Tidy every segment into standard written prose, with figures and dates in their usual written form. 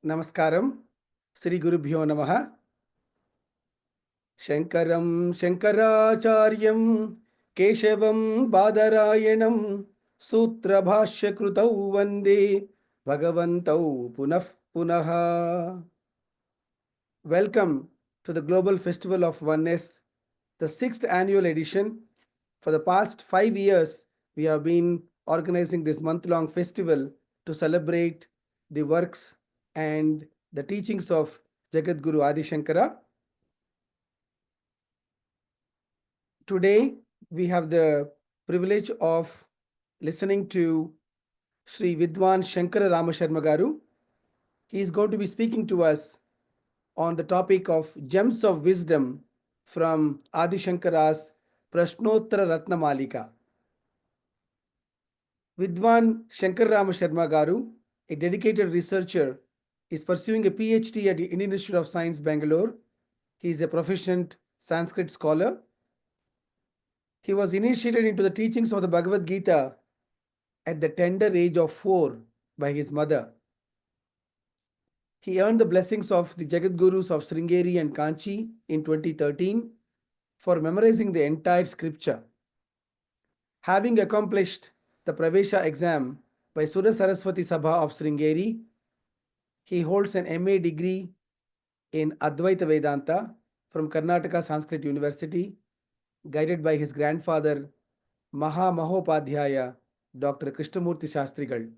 Namaskaram, Sri Gurubhyo Namaha. Shankaram Shankaracharyam Keshavam Badarayanam Sutra Bhashya Krutau Vande Bhagavantau Punah Punaha. Welcome to the Global Festival of Oneness, the 6th annual edition. For the past 5 years, we have been organizing this month-long festival to celebrate the works and the teachings of Jagat Guru Ādi Śaṅkara. Today, we have the privilege of listening to Sri Vidwan Shankara Rama Sharma Garu. He is going to be speaking to us on the topic of gems of wisdom from Ādi Śaṅkara's Prashnottara Ratna Malika. Vidwan Shankar Rama Sharma Garu, a dedicated researcher, is pursuing a PhD at the Indian Institute of Science, Bangalore. He is a proficient Sanskrit scholar. He was initiated into the teachings of the Bhagavad Gita at the tender age of 4 by his mother. He earned the blessings of the Jagat Gurus of Sringeri and Kanchi in 2013 for memorizing the entire scripture. Having accomplished the Pravesha exam by Sura Saraswati Sabha of Sringeri, he holds an MA degree in Advaita Vedanta from Karnataka Sanskrit University, guided by his grandfather Maha Mahopadhyaya, Dr. Krishnamurti Shastrigal.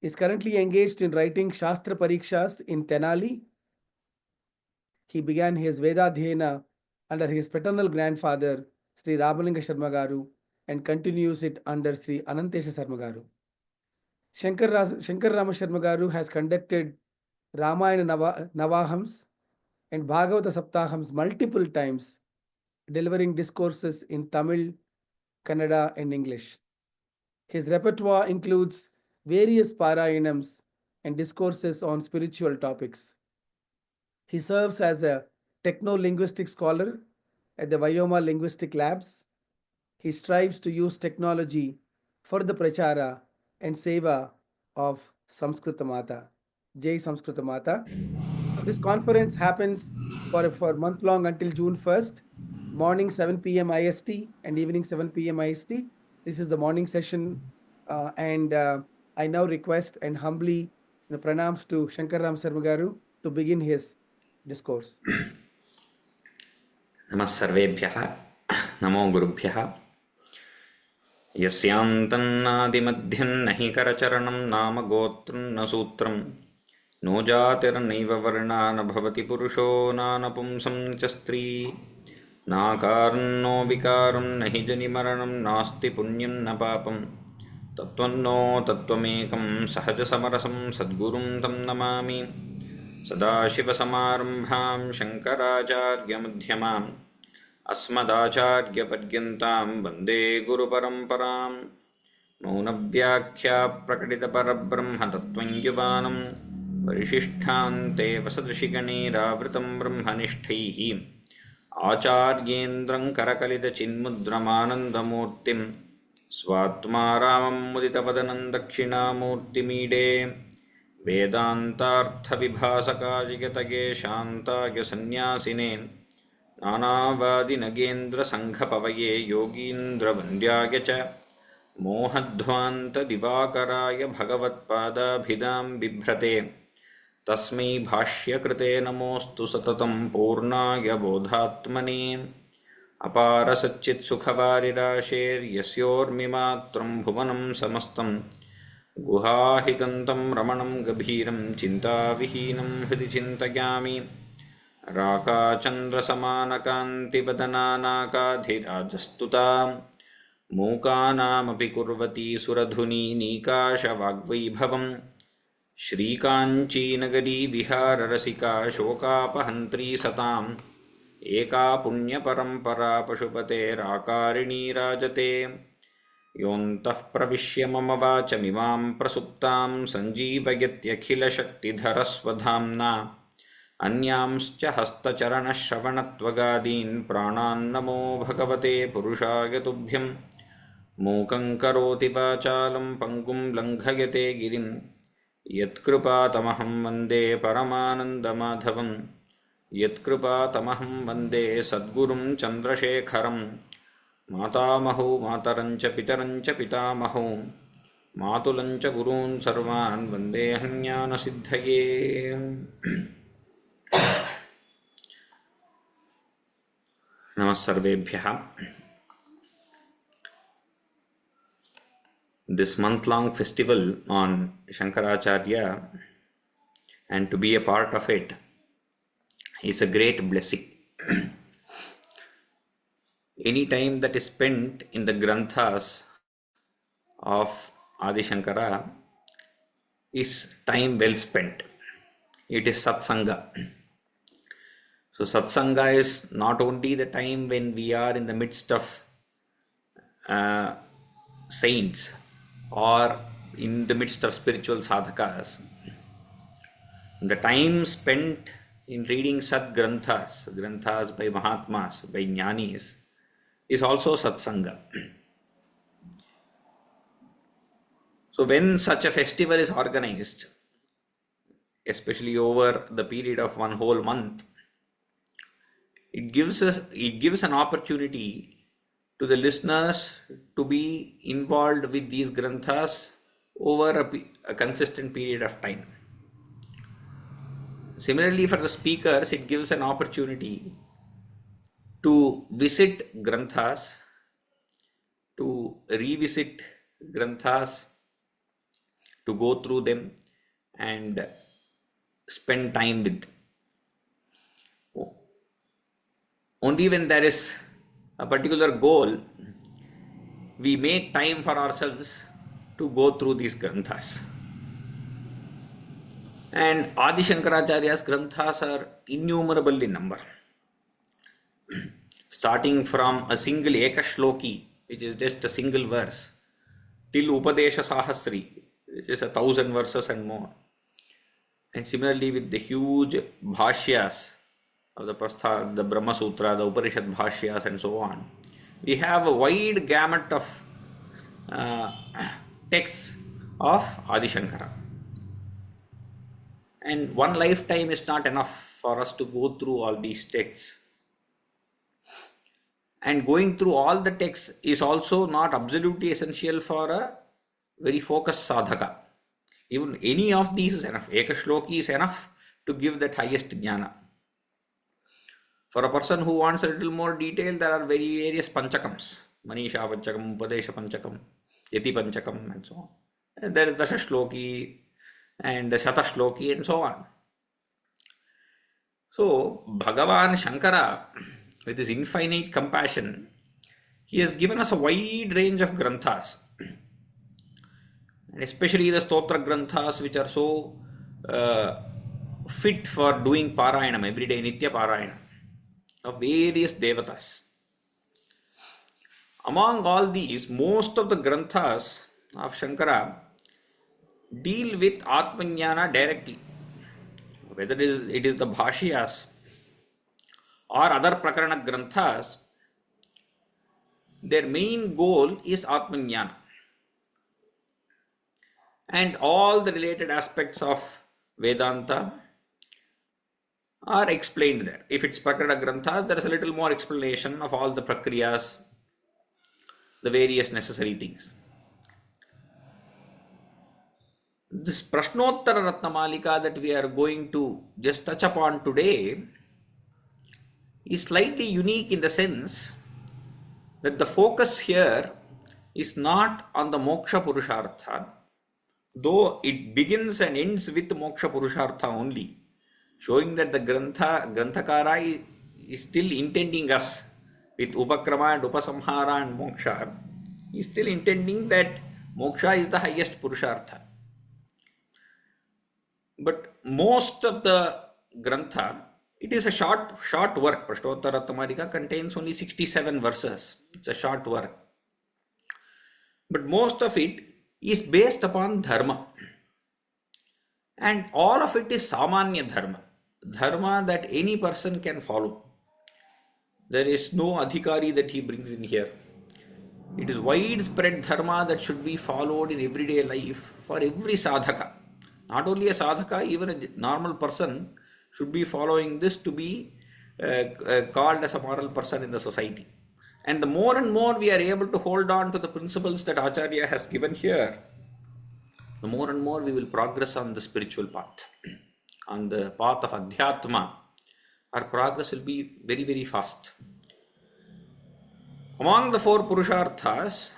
He is currently engaged in writing Shastra Parikshas in Tenali. He began his Vedadhyena under his paternal grandfather, Sri Ramalinga Sharma Garu, and continues it under Sri Anantesha Sharma Garu. Shankar Rama Sharma Garu has conducted Ramayana Navahams and Bhagavata Saptahams multiple times, delivering discourses in Tamil, Kannada, and English. His repertoire includes various parayanams and discourses on spiritual topics. He serves as a techno-linguistic scholar at the Vyoma Linguistic Labs. He strives to use technology for the prachara and seva of Samskrita Mata. Jai Samskrita Mata. This conference happens for a month long until June 1st, morning 7 p.m. IST and evening 7 p.m. IST. This is the morning session, and I now request and humbly pranams to Shankar Ram Sharma Garu to begin his discourse. नमः सर्वेभ्यः नमो गुरुभ्यः यस्यान्तन्नादिमध्यं न हि करचरणं नाम गोत्रं न सूत्रं no जातिर्नैव वर्णा न भवति पुरुषो नानपुंसं च स्त्री नाकारं नो विकारं न हि जनिमरणं नास्ति पुण्यं न पापं तत्त्वन्नो तत्त्वमेकं सहजसमरसं सद्गुरुं तं नमामि सदाशिवसमारम्भां शङ्कराचार्यमध्यमाम् अस्मदाचार्यपर्यन्तां वन्दे गुरुपरम्परां मौनव्याख्या प्रकटितपरब्रह्मतत्त्वं युवानं परिशिष्ठान्ते वसदृशिगणैरावृतं ब्रह्मनिष्ठैः आचार्येन्द्रं करकलितचिन्मुद्रमानन्दमूर्तिं स्वात्मा रामं मुदितवदनं दक्षिणामूर्तिमीडे वेदान्तार्थविभासकाय शान्ताय सन्न्यासिने नानावादिनगेन्द्रसङ्घपवये योगीन्द्रवन्द्याय च मोहध्वान्तदिवाकराय भगवत्पादाभिधां बिभ्रते तस्मै भाष्यकृते नमोऽस्तु सततं पूर्णाय बोधात्मने अपारसच्चित्सुखवारिराशेर्यस्योर्मिमात्रं भुवनं समस्तं गुहाहितन्तं रमणं गभीरं चिन्ताविहीनं हृदि चिन्तयामि राकाचन्द्रसमानकान्तिवदनानाकाधिराजस्तुता मूकानामपि कुर्वती सुरधुनी नीकाशवाग्वैभवं श्रीकाञ्चीनगरी विहाररसिका शोकापहन्त्री सताम् एका पुण्यपरम्परा पशुपतेराकारिणी राजते योऽन्तः प्रविश्य मम वाचमिमां प्रसुप्तां सञ्जीवयत्यखिलशक्तिधरस्वधाम्ना अन्यांश्च हस्तचरणश्रवणत्वगादीन् प्राणान्नमो भगवते पुरुषाय तुभ्यं मूकं करोति वाचालं पङ्गुं लङ्घयते गिरिं यत्कृपातमहं वन्दे परमानन्दमाधवं यत्कृपातमहं वन्दे सद्गुरुं चन्द्रशेखरं मातामहौ मातरं च पितरं च पितामहौ मातुलं च गुरून् सर्वान् वन्देऽहं ज्ञानसिद्धये। नमः सर्वेभ्यः। This month-long festival on Shankaracharya and to be a part of it is a great blessing. Any time that is spent in the granthas of Ādi Śaṅkara is time well spent. It is satsanga. So satsanga is not only the time when we are in the midst of saints or in the midst of spiritual sadhakas. The time spent in reading Sat Granthas by Mahatmas, by Jnanis, is also satsanga. So when such a festival is organized, especially over the period of one whole month, it gives an opportunity to the listeners to be involved with these granthas over a consistent period of time. Similarly, for the speakers, it gives an opportunity to visit granthas, to revisit granthas, to go through them and spend time with. Only when there is a particular goal, we make time for ourselves to go through these granthas. And Ādi Śaṅkaracharya's granthas are innumerable in number. Starting from a single Ekashloki, which is just a single verse, till Upadesha Sahasri, which is 1,000 verses and more. And similarly with the huge bhashyas of the Brahma Sutra, the Upanishad bhashyas and so on, we have a wide gamut of texts of Ādi Śaṅkara. And one lifetime is not enough for us to go through all these texts. And going through all the texts is also not absolutely essential for a very focused sadhaka. Even any of these is enough. Ekashloki is enough to give that highest jnana. For a person who wants a little more detail, there are various panchakams. Manisha panchakam, Upadesha panchakam, Yati panchakam and so on. And there is Dasha Shloki and Shata Shloki and so on. So, Bhagavan Shankara, with his infinite compassion, he has given us a wide range of granthas. And especially the Stotra granthas, which are so fit for doing Parayanam every day, Nitya Parayanam, of various devatas. Among all these, most of the granthas of Shankara deal with Atmajnana directly. Whether it is the bhashyas or other prakarana granthas, their main goal is Atmajnana. And all the related aspects of Vedanta are explained there. If it's prakarana granthas, there is a little more explanation of all the prakriyas, the various necessary things. This Prashnottara Ratna Malika that we are going to just touch upon today is slightly unique in the sense that the focus here is not on the moksha purushartha, though it begins and ends with moksha purushartha only, showing that the Granthakara is still intending us with Upakrama and Upasamhara and moksha. He is still intending that moksha is the highest purushartha. But most of the Grantha, it is a short work. Prashnottara Ratna Malika contains only 67 verses. It's a short work. But most of it is based upon Dharma. And all of it is Samanya Dharma. Dharma that any person can follow. There is no adhikari that he brings in here. It is widespread Dharma that should be followed in everyday life for every sadhaka. Not only a sadhaka, even a normal person should be following this to be called as a moral person in the society. And the more and more we are able to hold on to the principles that Acharya has given here, the more and more we will progress on the spiritual path. On the path of Adhyatma, our progress will be very, very fast. Among the four Purusharthas,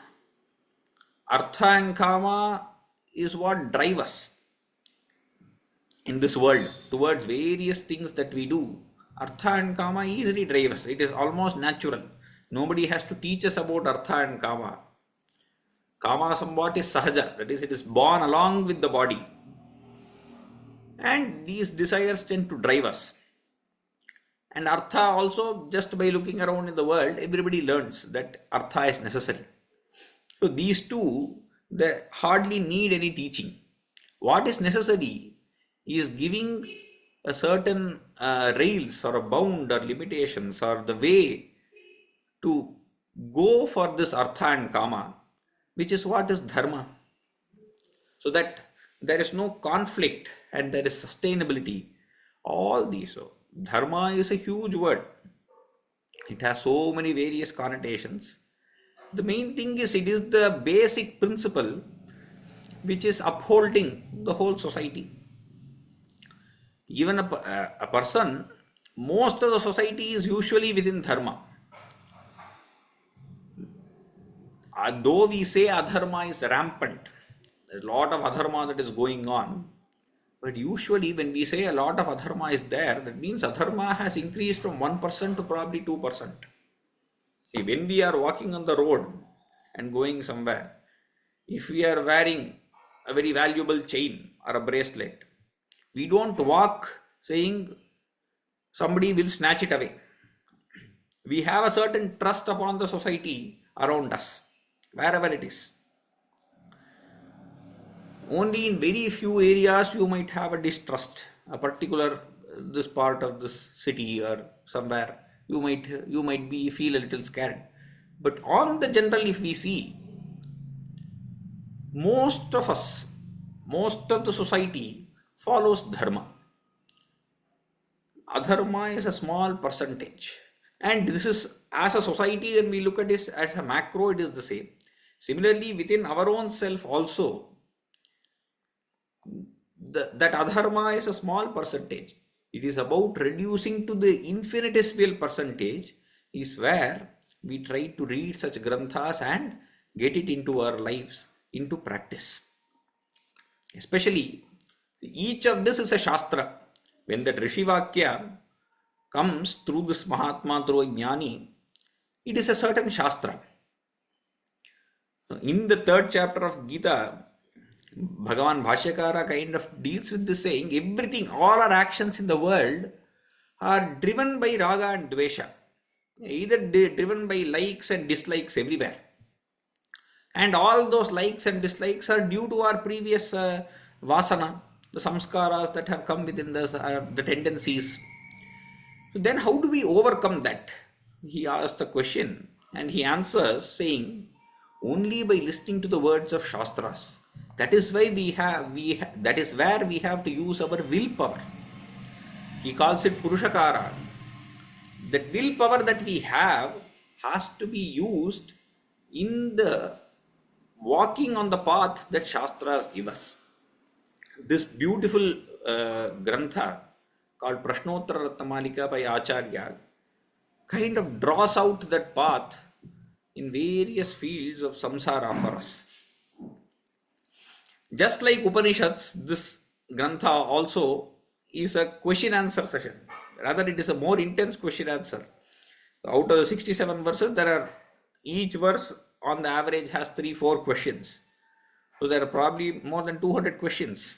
Artha and Kama is what drive us in this world towards various things that we do. Artha and Kama easily drive us. It is almost natural. Nobody has to teach us about Artha and Kama. Kama somewhat is sahaja, that is, it is born along with the body. And these desires tend to drive us. And Artha also, just by looking around in the world, everybody learns that Artha is necessary. So these two, they hardly need any teaching. What is necessary is giving a certain rails or a bound or limitations or the way to go for this Artha and Kama, which is what is Dharma. So that there is no conflict and there is sustainability. All these. So Dharma is a huge word. It has so many various connotations. The main thing is it is the basic principle which is upholding the whole society. Even a person, most of the society is usually within Dharma. Though we say adharma is rampant, there's a lot of adharma that is going on, but usually when we say a lot of adharma is there, that means adharma has increased from 1% to probably 2%. See, when we are walking on the road and going somewhere, if we are wearing a very valuable chain or a bracelet, we don't walk saying somebody will snatch it away. We have a certain trust upon the society around us, wherever it is. Only in very few areas you might have a distrust, a particular this part of this city or somewhere you might be feel a little scared. But on the general, if we see, most of us, most of the society follows dharma. Adharma is a small percentage. And this is, as a society, when we look at this as a macro, it is the same. Similarly, within our own self also, that adharma is a small percentage. It is about reducing to the infinitesimal percentage is where we try to read such granthas and get it into our lives, into practice. Especially, each of this is a shastra. When that Rishi Vakya comes through this Mahatma, through a Jnani, it is a certain shastra. In the third chapter of Gita, Bhagavan Bhashyakara kind of deals with this, saying everything, all our actions in the world are driven by raga and dvesha, either driven by likes and dislikes everywhere. And all those likes and dislikes are due to our previous vasana, the samskaras that have come within the tendencies. So then how do we overcome that? He asks the question and he answers saying, only by listening to the words of Shastras. That is why that is where we have to use our willpower. He calls it Purushakara. That willpower that we have has to be used in the walking on the path that Shastras give us. This beautiful grantha called Prashnottara Ratna Malika by Acharya kind of draws out that path in various fields of samsara for us. Just like Upanishads, this grantha also is a question answer session. Rather, it is a more intense question answer. Out of the 67 verses, each verse on the average has 3-4 questions. So there are probably more than 200 questions.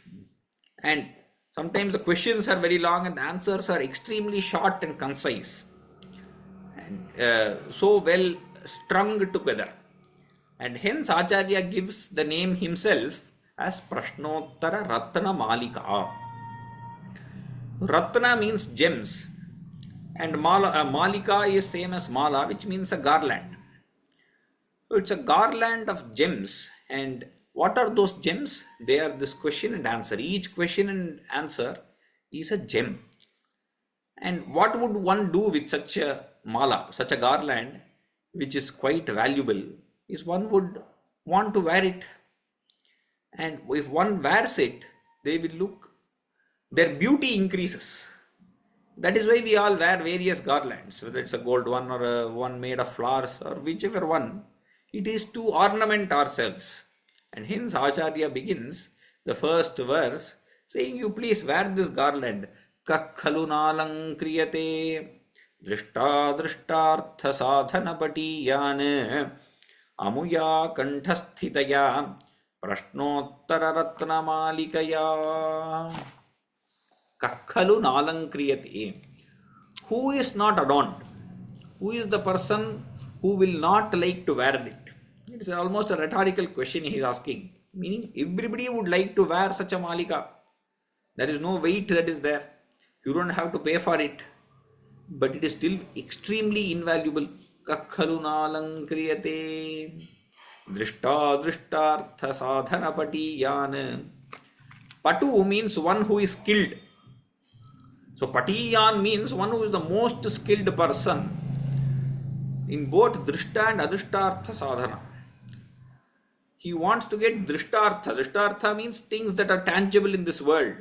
And sometimes the questions are very long and the answers are extremely short and concise. And so well strung together. And hence Acharya gives the name himself as Prashnottara Ratna Malika. Ratna means gems. And Malika is same as Mala, which means a garland. So it's a garland of gems, and What are those gems? They are this question and answer. Each question and answer is a gem. And what would one do with such a mala, such a garland, which is quite valuable, is one would want to wear it. And if one wears it, they will look, their beauty increases. That is why we all wear various garlands, whether it's a gold one or a one made of flowers or whichever one. It is to ornament ourselves. And hence Acharya begins the first verse saying, you please wear this garland. Kakhalu nalang kriyate drishta drishtartha sadhana patiyane amuya kanthasthitaya Prashnottara Ratna Malikaya. Kakhalu nalang kriyate. Who is not adorned? Who is the person who will not like to wear it? It's almost a rhetorical question he is asking. Meaning everybody would like to wear such a malika. There is no weight that is there. You don't have to pay for it. But it is still extremely invaluable. Kakhalu nalang kriyate. Drishta drishtartha sadhana patiyan. Patu means one who is skilled. So patiyan means one who is the most skilled person in both drishta and adrishtartha sadhana. He wants to get drishtartha. Drishtartha means things that are tangible in this world.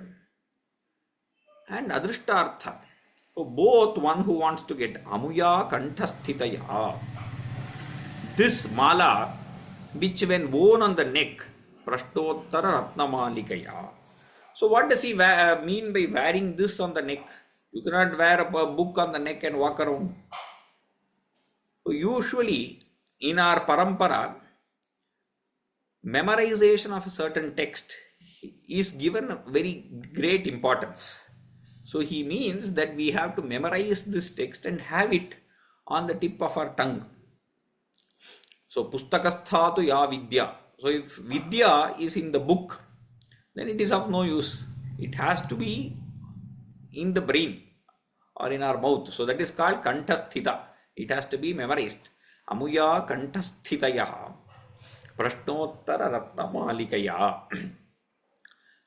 And adrishtartha. So both one who wants to get amuya kanthasthitaya. This mala, which when worn on the neck, Prashnottara Ratna Malikaya. So what does he mean by wearing this on the neck? You cannot wear a book on the neck and walk around. So usually in our parampara, memorization of a certain text is given very great importance. So he means that we have to memorize this text and have it on the tip of our tongue. So pustakasthatu ya vidya. So if vidya is in the book, then it is of no use. It has to be in the brain or in our mouth. So that is called kanthasthita. It has to be memorized. Amuya kanthasthitaya. Prashnottara Ratna Malikaya.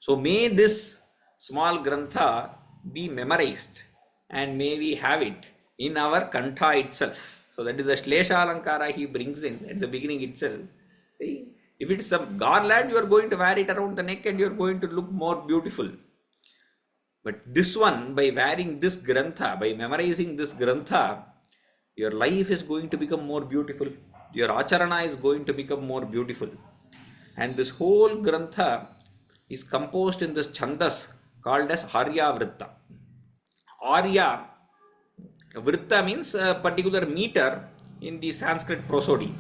So may this small grantha be memorized and may we have it in our kantha itself. So that is the Shlesha Alankara he brings in at the beginning itself. If it's some garland, you are going to wear it around the neck and you are going to look more beautiful. But this one, by wearing this grantha, by memorizing this grantha, your life is going to become more beautiful. Your acharana is going to become more beautiful. And this whole grantha is composed in this Chandas called as Arya Vritta. Arya Vritta means a particular meter in the Sanskrit prosody,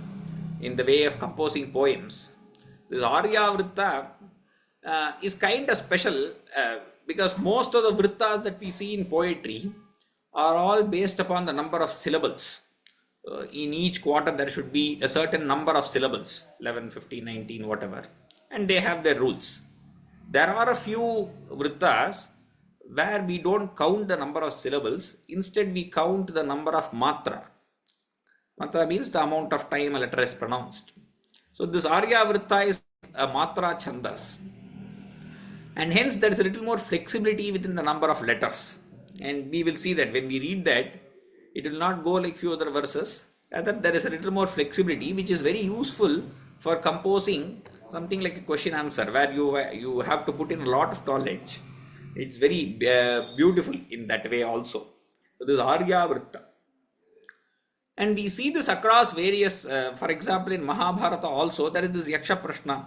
in the way of composing poems. This Arya Vritta is kind of special because most of the Vrittas that we see in poetry are all based upon the number of syllables. In each quarter there should be a certain number of syllables, 11, 15, 19, whatever, and they have their rules. There are a few Vrittas where we don't count the number of syllables, instead we count the number of matra. Matra means the amount of time a letter is pronounced. So this Arya Vritta is a matra chandas. And hence there is a little more flexibility within the number of letters. And we will see that when we read that, it will not go like few other verses. Rather, there is a little more flexibility which is very useful for composing something like a question answer where you have to put in a lot of knowledge. It's very beautiful in that way also. So this is Arya Vritta. And we see this across various, for example, in Mahabharata also, there is this Yaksha Prashna,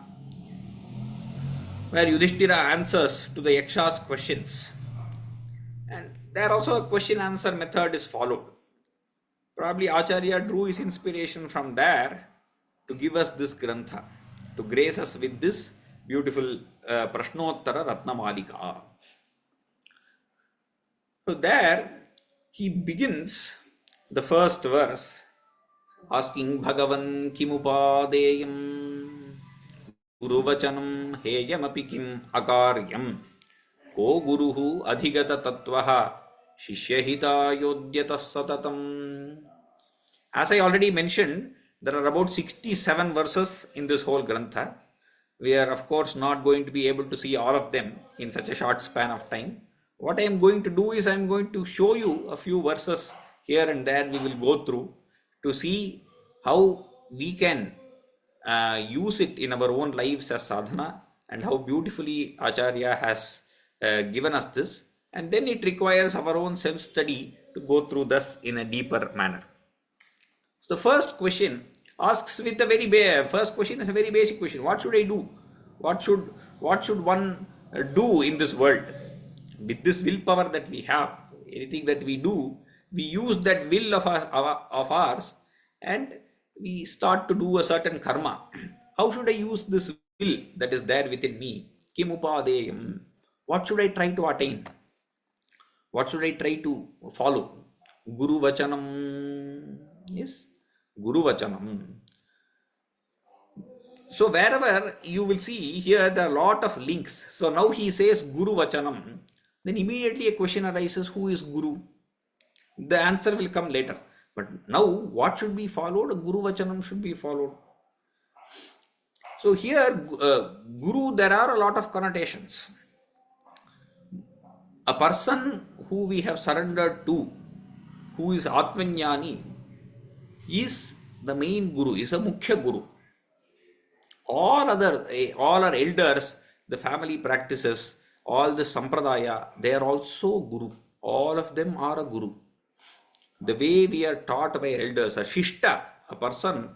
where Yudhishthira answers to the Yaksha's questions. And there also a question answer method is followed. Probably Acharya drew his inspiration from there to give us this grantha, to grace us with this beautiful Prashnottara Ratna Malika. So there he begins the first verse asking Bhagavan kimupadeyam guruvachanam heyamapi kim akaryam ko guruhu adhigata tattvaha shishyahita yodyata satatam. As I already mentioned, there are about 67 verses in this whole grantha. We are, of course, not going to be able to see all of them in such a short span of time. What I am going to do is I am going to show you a few verses here and there we will go through to see how we can use it in our own lives as sadhana, and how beautifully Acharya has given us this. And then it requires our own self study to go through this in a deeper manner. So the first question asks with a first question is a very basic question. What should I do? What should one do in this world? With this willpower that we have, anything that we do, we use that will of ours, and we start to do a certain karma. How should I use this will that is there within me? Kim upadeyam. What should I try to attain? What should I try to follow? Guru Vachanam. Yes, Guru Vachanam. So wherever you will see here, there are a lot of links. So now he says Guru Vachanam. Then immediately a question arises, who is Guru? The answer will come later. But now what should be followed? Guru Vachanam should be followed. So here, Guru, there are a lot of connotations. A person who we have surrendered to, who is Atmanyani, is the main Guru, is a Mukhya Guru. All our elders, the family practices, all the sampradaya, they are also Guru. All of them are a Guru. The way we are taught by elders, a Shishta, a person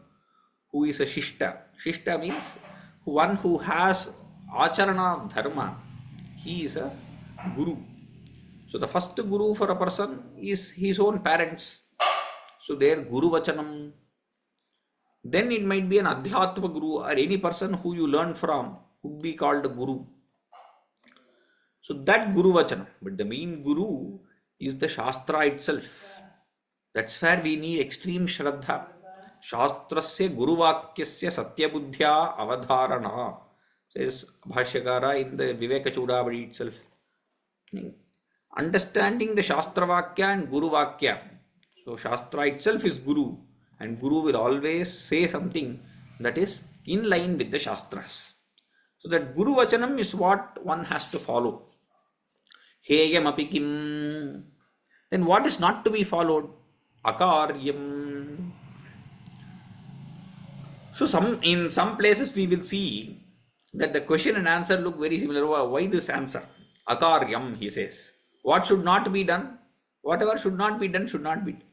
who is a Shishta. Shishta means one who has Acharana of Dharma. He is a Guru. So the first Guru for a person is his own parents. So their Guru Vachanam. Then it might be an Adhyatma Guru, or any person who you learn from could be called a Guru. So that Guru Vachanam. But the main Guru is the Shastra itself. That's where we need extreme Shraddha. Shastrasya Guru Vakyasya Satyabuddhya Avadharana, says Bhashyakara in the Viveka Chudavadi itself. Understanding the Shastra Vakya and Guru Vakya. So Shastra itself is Guru, and Guru will always say something that is in line with the Shastras. So that Guru Vachanam is what one has to follow. Heyam apikim. Then what is not to be followed? Akaryam. So in some places we will see that the question and answer look very similar. Why this answer? Akaryam, he says. What should not be done? Whatever should not be done should not be done.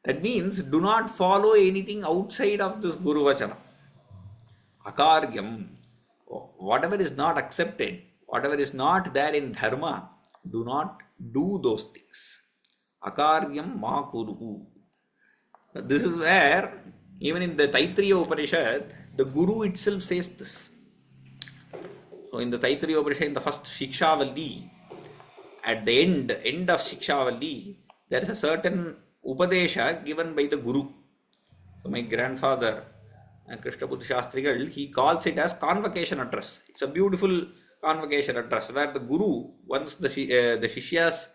That means do not follow anything outside of this Guru Vachana. Akaryam. Whatever is not accepted, whatever is not there in Dharma, do not do those things. Akaryam ma kuru. This is where, even in the Taittiriya Upanishad, the Guru itself says this. So in the Taittiriya Upanishad, in the first Shikshavalli, at the end of Shikshavalli, there is a certain Upadesha given by the Guru. So my grandfather, Krishnaput Shastrigal, he calls it as convocation address. It's a beautiful convocation address where the Guru, once the Shishya's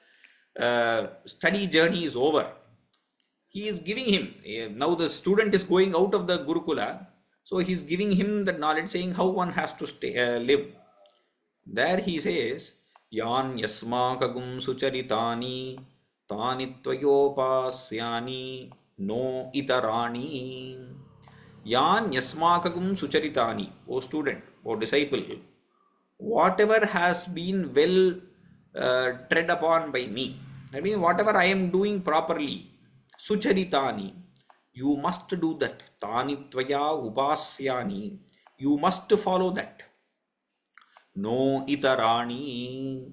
study journey is over, he is giving him, now the student is going out of the Gurukula, so he is giving him the knowledge, saying how one has to live. There he says, Yan yasmakagum sucharitani tani tvayopasyani no itarani. Yan yasmakagum sucharitani. O student, O disciple, whatever has been well tread upon by me, I mean whatever I am doing properly, sucharitani, you must do that. Tani tvaya upasyani, you must follow that. No itarani,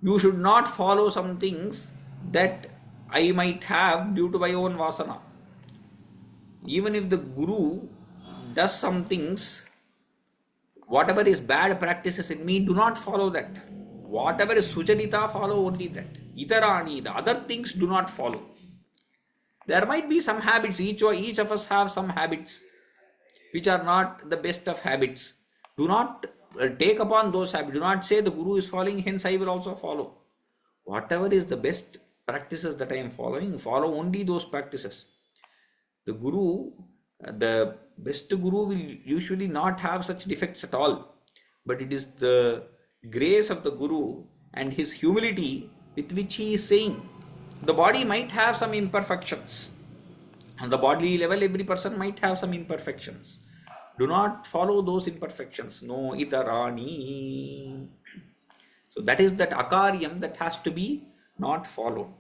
you should not follow some things that I might have due to my own vasana. Even if the Guru does some things, whatever is bad practices in me, do not follow that. Whatever is sucharita, follow only that. Itarani, the other things, do not follow. There might be some habits, each of us have some habits which are not the best of habits. Do not take upon those habits. Do not say the Guru is following, hence I will also follow. Whatever is the best practices that I am following, follow only those practices. The Guru, the best guru will usually not have such defects at all. But it is the grace of the guru and his humility with which he is saying. The body might have some imperfections. On the bodily level, every person might have some imperfections. Do not follow those imperfections. No itarani. So that is that akaryam that has to be not followed.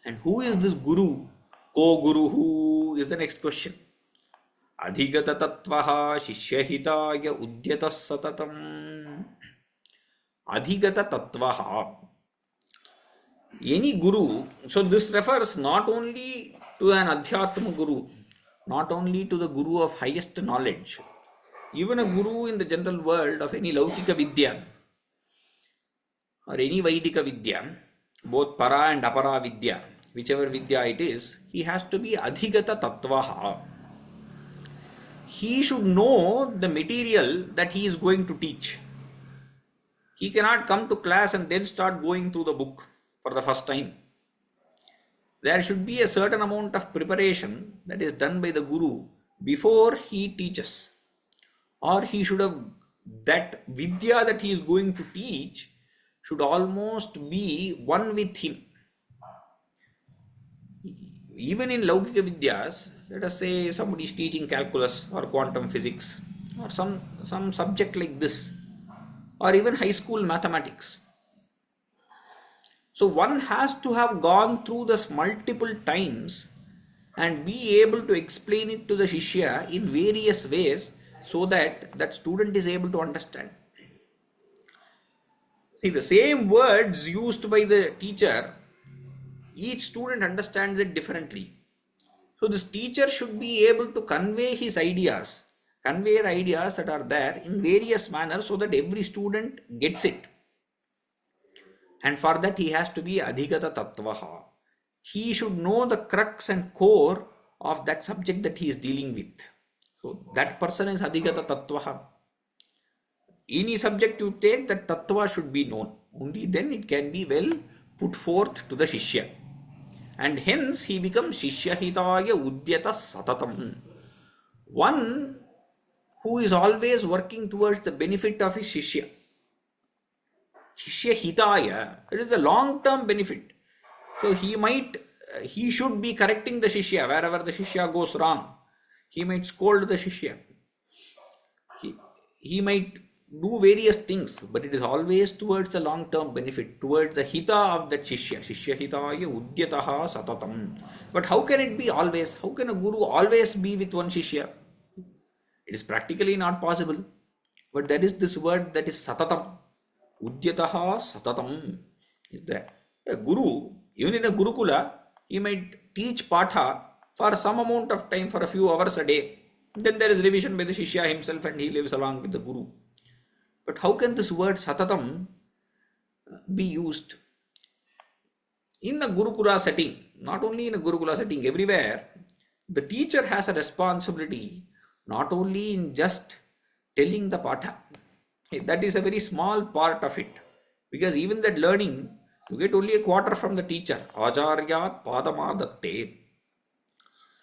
And who is this guru? Ko-guru who is the next question. Adhigata tattvaha shishyahitaya udyatas satatam. Adhigata tattvaha. Any guru, so this refers not only to an adhyatma guru, not only to the guru of highest knowledge, even a guru in the general world of any laukika vidya or any Vaidika vidya, both para and apara vidya, whichever vidya it is, he has to be adhigata tattvaha. He should know the material that he is going to teach. He cannot come to class and then start going through the book for the first time. There should be a certain amount of preparation that is done by the guru before he teaches. Or he should have, that vidya that he is going to teach should almost be one with him. Even in Laukika Vidyas, let us say somebody is teaching calculus or quantum physics or some subject like this, or even high school mathematics. So one has to have gone through this multiple times and be able to explain it to the Shishya in various ways so that that student is able to understand. See, the same words used by the teacher, each student understands it differently. So this teacher should be able to convey his ideas, convey the ideas that are there in various manners so that every student gets it. And for that he has to be adhigata tattvaha. He should know the crux and core of that subject that he is dealing with. So that person is adhigata tattvaha. Any subject you take, that tattva should be known. Only then it can be well put forth to the Shishya. And hence he becomes Shishyahitaya Udyata Satatam. One who is always working towards the benefit of his Shishya. Shishya Hitaya, it is a long-term benefit. So he should be correcting the Shishya wherever the Shishya goes wrong. He might scold the Shishya. He might do various things, but it is always towards the long-term benefit, towards the hita of that Shishya. Shishya Hitaya Udyataha Satatam. But how can it be always? How can a guru always be with one Shishya? It is practically not possible. But there is this word that is Satatam. Udyataha Satatam is there. A guru, even in a Gurukula, he might teach Patha for some amount of time, for a few hours a day. Then there is revision by the Shishya himself and he lives along with the Guru. But how can this word Satatam be used? In the Gurukula setting, not only in a Gurukula setting, everywhere, the teacher has a responsibility not only in just telling the Patha. That is a very small part of it. Because even that learning, you get only a quarter from the teacher. Acharyat Padamadatte.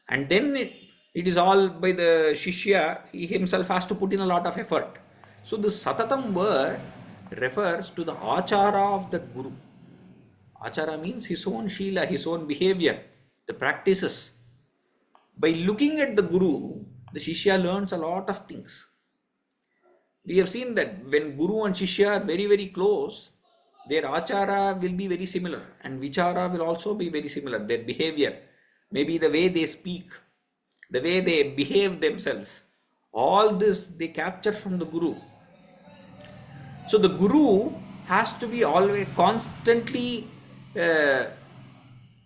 And then it is all by the Shishya. He himself has to put in a lot of effort. So this Satatam word refers to the Achara of that Guru. Achara means his own Shila, his own behavior, the practices. By looking at the Guru, the Shishya learns a lot of things. We have seen that when Guru and Shishya are very, very close, their Achara will be very similar and Vichara will also be very similar. Their behavior, maybe the way they speak, the way they behave themselves, all this they capture from the Guru. So the Guru has to be always constantly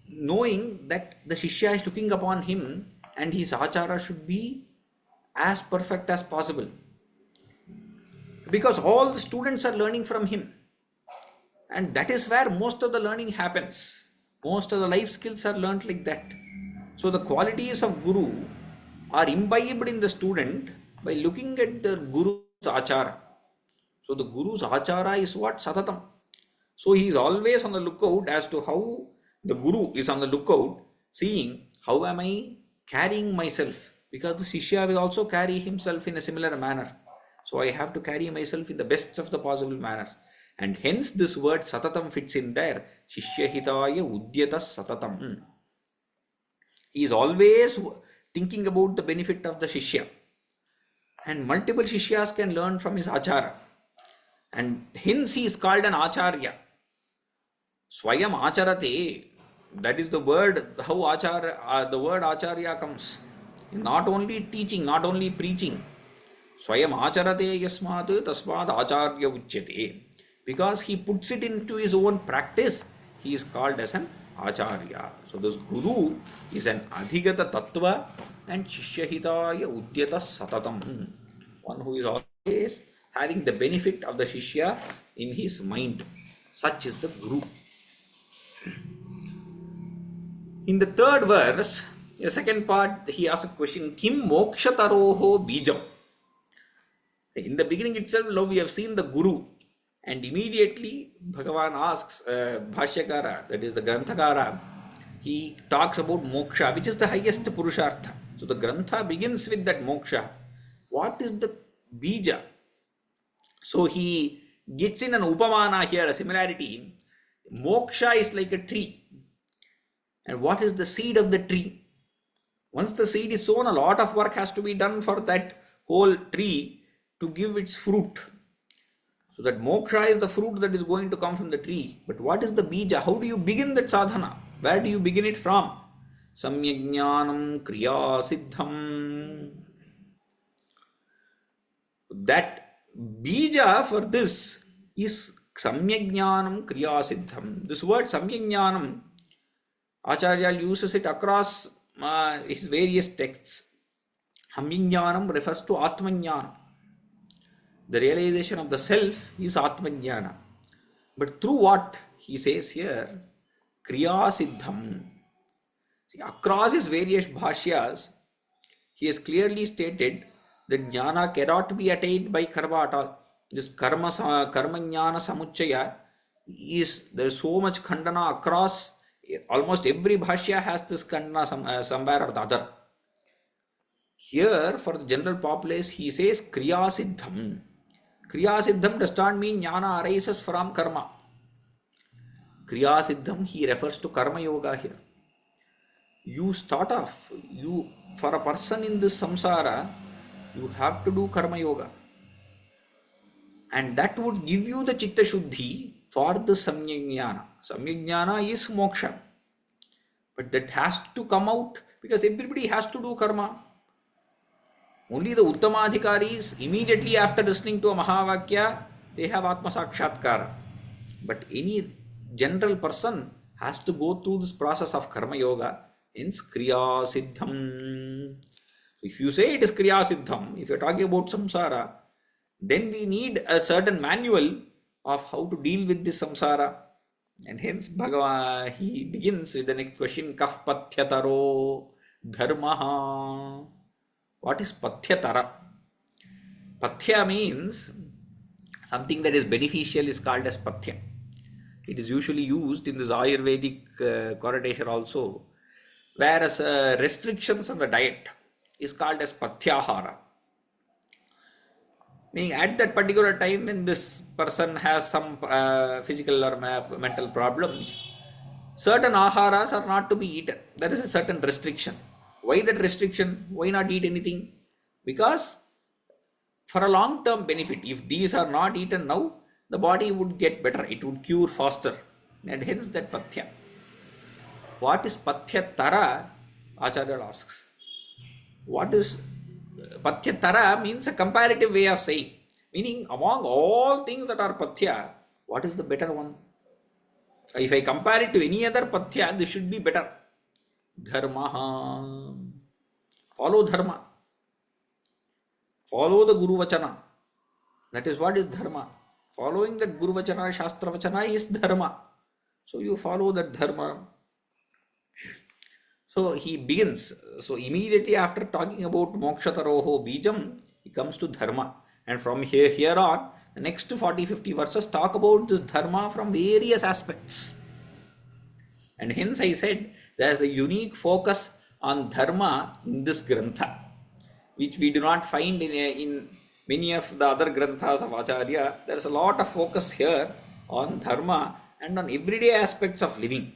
knowing that the Shishya is looking upon him and his Achara should be as perfect as possible. Because all the students are learning from him. And that is where most of the learning happens. Most of the life skills are learnt like that. So the qualities of Guru are imbibed in the student by looking at the Guru's Achara. So the Guru's Achara is what? Satatam. So he is always on the lookout as to how the Guru is on the lookout, seeing how am I carrying myself because the Shishya will also carry himself in a similar manner. So I have to carry myself in the best of the possible manners. And hence this word Satatam fits in there. Shishya hitaya udyata Satatam. He is always thinking about the benefit of the Shishya. And multiple Shishyas can learn from his Achara. And hence he is called an Acharya. Swayam Acharate. That is the word, how the word Acharya comes. Not only teaching, not only preaching. Swayam Acharate yasmat tasmad Acharya uchyate. Because he puts it into his own practice, he is called as an Acharya. So this Guru is an Adhigata Tattva and Shishyahitaya Udyata Satatam. One who is always having the benefit of the Shishya in his mind. Such is the Guru. In the third verse, the second part, he asks a question, Kim Mokshataroho Bijam. In the beginning itself, now we have seen the Guru. And immediately, Bhagavan asks, Bhashyakara, that is the Granthakara, he talks about moksha, which is the highest Purushartha. So the Grantha begins with that moksha. What is the bija? So he gets in an upamana here, a similarity. Moksha is like a tree. And what is the seed of the tree? Once the seed is sown, a lot of work has to be done for that whole tree to give its fruit. So that moksha is the fruit that is going to come from the tree. But what is the bija? How do you begin that sadhana? Where do you begin it from? Samyajnanam kriya siddham. That bija for this is samyajnanam kriya siddham. This word samyajnanam, Acharya uses it across his various texts. Samyajnanam refers to atmajnana. The realization of the self is Atmajnana. But through what he says here, Kriya Siddham. See, across his various bhashyas, he has clearly stated that jnana cannot be attained by karma at all. This karma jnana samuchaya there is so much khandana across. Almost every bhashya has this khandana somewhere or the other. Here, for the general populace, he says Kriya Siddham. Kriya Siddham does not mean jnana arises from karma. Kriya Siddham, he refers to karma yoga here. You start off, for a person in this samsara, you have to do karma yoga. And that would give you the chitta shuddhi for the samyajnana. Samyajnana is moksha. But that has to come out because everybody has to do karma. Only the Uttamadhikaris, immediately after listening to a Mahavakya, they have Atma Sakshatkara. But any general person has to go through this process of Karma Yoga, hence Kriya Siddham. If you say it is Kriya Siddham, if you are talking about samsara, then we need a certain manual of how to deal with this samsara. And hence Bhagavan, he begins with the next question, Kaf Pathyataro Dharmaha. What is Pathyatara? Pathya means something that is beneficial is called as Pathya. It is usually used in this Ayurvedic connotation also, whereas restrictions on the diet is called as Pathyahara. Meaning at that particular time when this person has some physical or mental problems, certain aharas are not to be eaten. There is a certain restriction. Why that restriction? Why not eat anything? Because for a long-term benefit, if these are not eaten now, the body would get better. It would cure faster. And hence that pathya. What is pathyatara? Acharya asks. What is pathyatara? Means a comparative way of saying. Meaning among all things that are pathya, what is the better one? If I compare it to any other pathya, this should be better. Dharma. Follow dharma. Follow the Guru Vachana. That is what is dharma. Following that Guru Vachana, Shastra Vachana is dharma. So you follow that dharma. So he begins. So immediately after talking about Mokshataroho Bijam, he comes to dharma. And from here on, the next 40-50 verses talk about this dharma from various aspects. And hence I said there is a unique focus on dharma in this grantha. which we do not find in many of the other granthas of Acharya. There is a lot of focus here on dharma and on everyday aspects of living.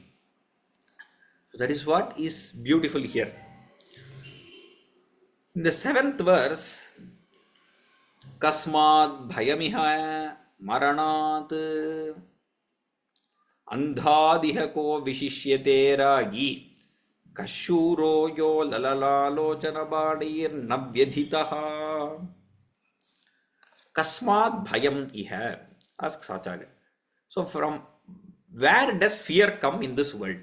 So that is what is beautiful here. In the 7th verse, Kasmad Bhayamiha Maranat Andhadiha ko Vishishyate Ragi Kashuro yo Lalalalochana Badir Navyadhitaha. Kasmad Bhayam Iha, asks Acharya. So, from where does fear come in this world?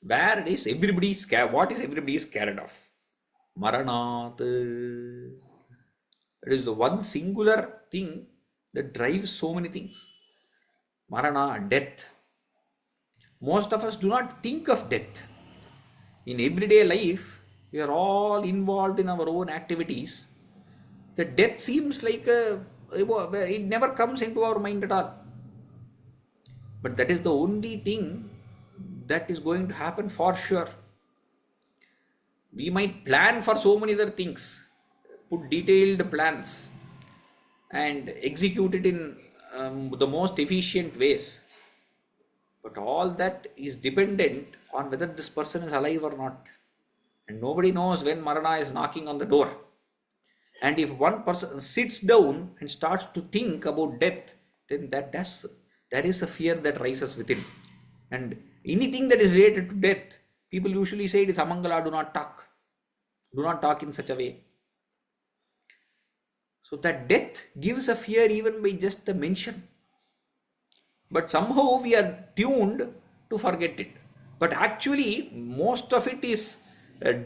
Where is everybody scared? What is everybody scared of? Maranat. It is the one singular thing that drives so many things. Marana, death. Most of us do not think of death. In everyday life, we are all involved in our own activities. The death seems like it never comes into our mind at all. But that is the only thing that is going to happen for sure. We might plan for so many other things, put detailed plans and execute it in the most efficient ways. But all that is dependent on whether this person is alive or not. And nobody knows when Marana is knocking on the door. And if one person sits down and starts to think about death, then there is a fear that rises within. And anything that is related to death, people usually say it is Amangala, do not talk. Do not talk in such a way. So that death gives a fear even by just the mention. But somehow we are tuned to forget it. But actually, most of it is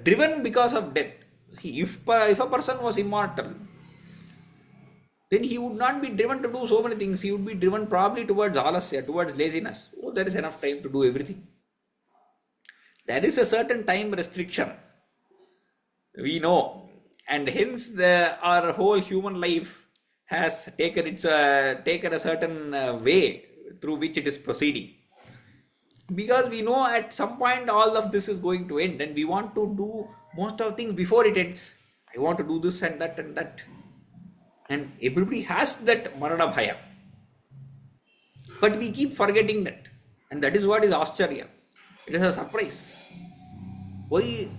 driven because of death. If a person was immortal, then he would not be driven to do so many things. He would be driven probably towards alasya, towards laziness. Oh, there is enough time to do everything. There is a certain time restriction. We know, and hence our whole human life has taken a certain way through which it is proceeding. Because we know at some point all of this is going to end, and we want to do most of things before it ends. I want to do this and that and that. And everybody has that marana bhaya. But we keep forgetting that. And that is what is Ascharya. It is a surprise. Why?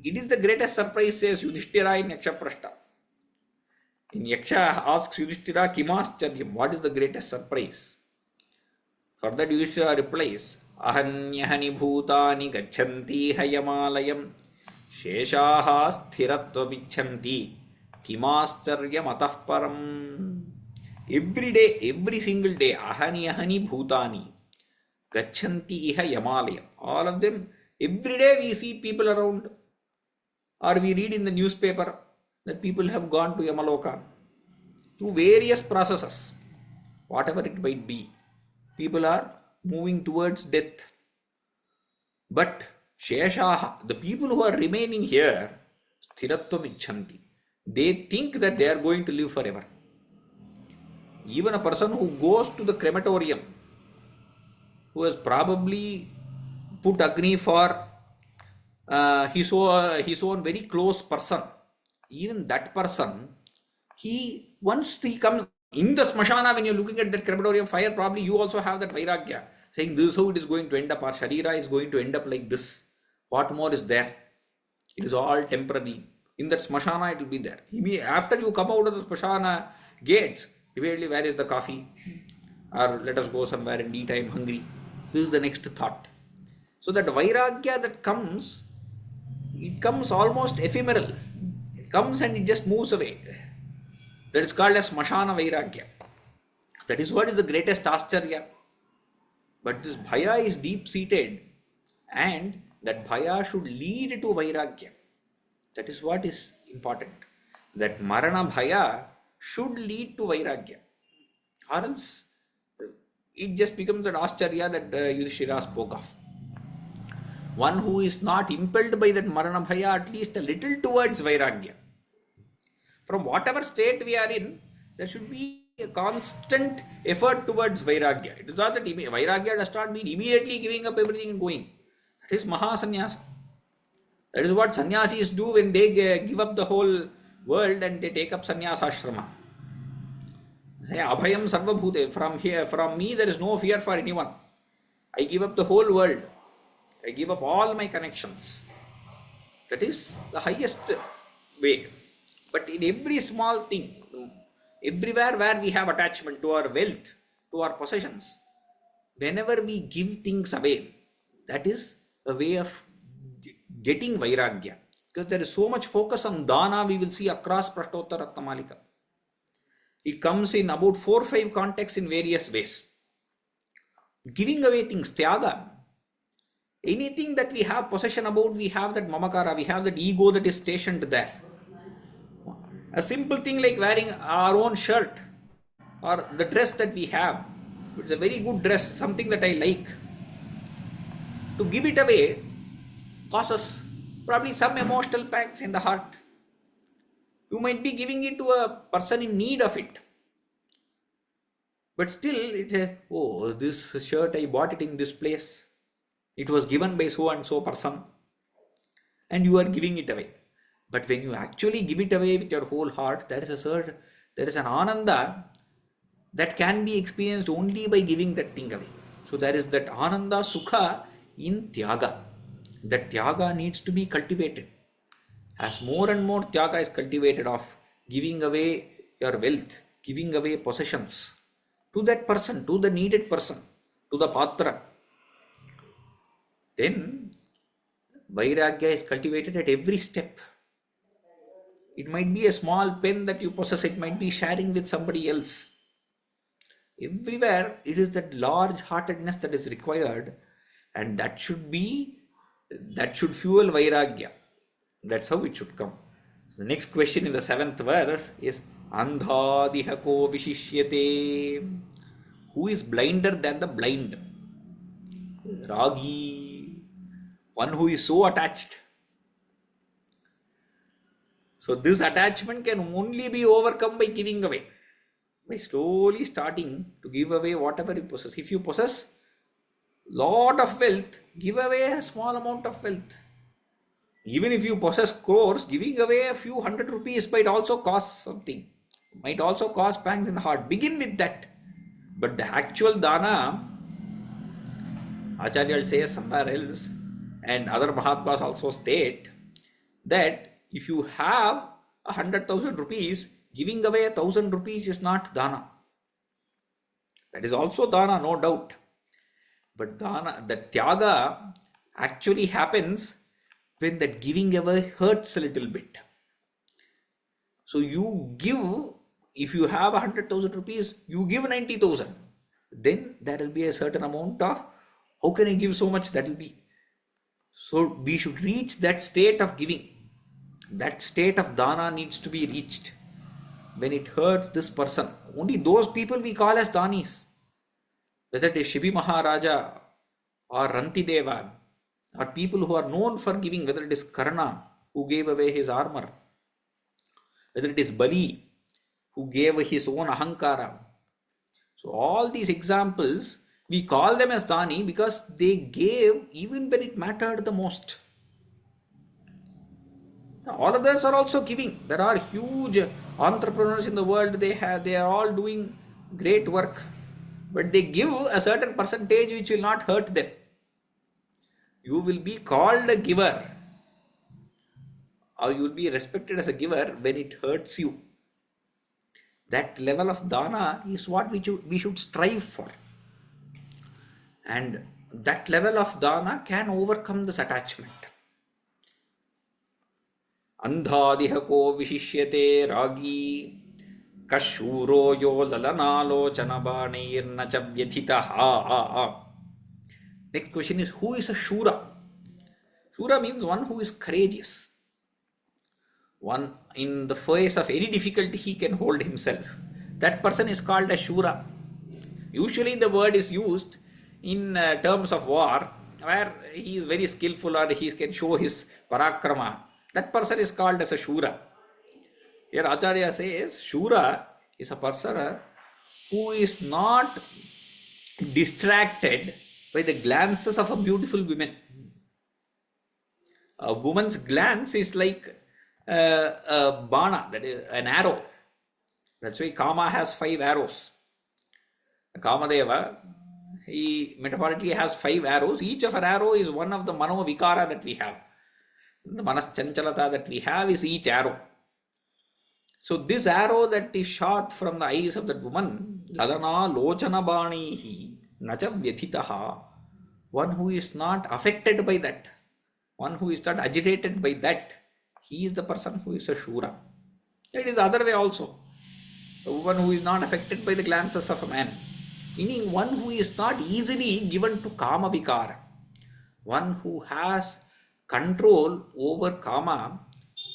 It is the greatest surprise, says Yudhishthira in Yaksha Prashta. In Yaksha asks Yudhishthira, Kimascharya, what is the greatest surprise? For that Yudhishthira replies, Ahanyahani bhutani gachanti hayamalayam sheshaha sthiratva vichanti kimascharya matah param. Every day, every single day, ahani bhutani gachanti iha yamalayam. All of them, every day we see people around, or we read in the newspaper that people have gone to Yamaloka through various processes, whatever it might be. People are moving towards death. But Sheshaha, the people who are remaining here, Sthiratvam Ichanti, they think that they are going to live forever. Even a person who goes to the crematorium, who has probably put Agni for his own very close person, even that person, once he comes in the smashana, when you're looking at that crematorium fire, probably you also have that vairagya, saying this is how it is going to end up, our sharira is going to end up like this. What more is there? It is all temporary. In that smashana, it will be there. After you come out of the smashana gates, immediately, where is the coffee? Or let us go somewhere and eat, I am hungry. This is the next thought. So that vairagya that comes, it comes almost ephemeral. It comes and it just moves away. That is called as smashana vairagya. That is what is the greatest ascharya. But this bhaya is deep-seated, and that bhaya should lead to vairagya. That is what is important. That marana bhaya should lead to vairagya. Or else it just becomes an ascharya that Yudhishthira spoke of. One who is not impelled by that marana bhaya at least a little towards vairagya. From whatever state we are in, there should be a constant effort towards vairagya. It is not that vairagya does not mean immediately giving up everything and going. That is mahasanyasa. That is what sannyasis do when they give up the whole world and they take up sannyasa ashrama. Hey, abhayam sarvabhute. From me, there is no fear for anyone. I give up the whole world. I give up all my connections. That is the highest way. But in every small thing, everywhere where we have attachment to our wealth, to our possessions, whenever we give things away, that is a way of getting vairagya. Because there is so much focus on dana, we will see across Prashnottara Ratna Malika. It comes in about 4 or 5 contexts in various ways. Giving away things, tyaga. Anything that we have possession about, we have that mamakara, we have that ego that is stationed there. A simple thing like wearing our own shirt or the dress that we have. It's a very good dress, something that I like. To give it away causes probably some emotional pangs in the heart. You might be giving it to a person in need of it. But still, it's oh, this shirt, I bought it in this place. It was given by so and so person. And you are giving it away. But when you actually give it away with your whole heart, there is an ananda that can be experienced only by giving that thing away. So there is that ananda sukha in tyaga. That tyaga needs to be cultivated. As more and more tyaga is cultivated of giving away your wealth, giving away possessions to that person, to the needed person, to the patra, then vairagya is cultivated at every step. It might be a small pen that you possess, it might be sharing with somebody else. Everywhere it is that large heartedness that is required, and that should fuel vairagya. That's how it should come. The next question in the 7th verse is Andhadihako vishishyate. Who is blinder than the blind? Ragi, one who is so attached. So this attachment can only be overcome by giving away. By slowly starting to give away whatever you possess. If you possess lot of wealth, give away a small amount of wealth. Even if you possess crores, giving away a few 100 rupees might also cost something. Might also cause pangs in the heart. Begin with that. But the actual dana, Acharya says somewhere else, and other Mahatmas also state that if you have 100,000 rupees, giving away 1,000 rupees is not dana. That is also dana, no doubt. But dana, the tyaga actually happens when that giving away hurts a little bit. So you give, if you have 100,000 rupees, you give 90,000. Then there will be a certain amount of, how can I give so much? That will be. So we should reach that state of giving. That state of dana needs to be reached. When it hurts this person, only those people we call as danis. Whether it is Shibi Maharaja or Ranti Deva, or people who are known for giving, whether it is Karna who gave away his armor, whether it is Bali who gave his own ahankara. So all these examples, we call them as dani because they gave even when it mattered the most. All of us are also giving. There are huge entrepreneurs in the world. They are all doing great work, but they give a certain percentage which will not hurt them. You will be called a giver, or you will be respected as a giver when it hurts you. That level of dana is what we should strive for. And that level of dana can overcome this attachment. Andhadihako vishishyate ragi kashuro yo lalanalochana banirna cha vyathitaha. Next question is, who is a shura? Shura means one who is courageous. One in the face of any difficulty he can hold himself. That person is called a shura. Usually the word is used in terms of war, where he is very skillful or he can show his parakrama. That person is called as a shura. Here Acharya says shura is a person who is not distracted by the glances of a beautiful woman. A woman's glance is like bana, that is an arrow. That's why Kama has 5 arrows. Kamadeva, he metaphorically has 5 arrows. Each of an arrow is one of the mano vikara that we have. The manas chanchalata that we have is each arrow. So this arrow that is shot from the eyes of that woman, lalana lochana banihi nacha vyatitaha, one who is not affected by that, one who is not agitated by that, he is the person who is a shura. It is the other way also. The woman who is not affected by the glances of a man, meaning one who is not easily given to kama vikara, one who has control over kama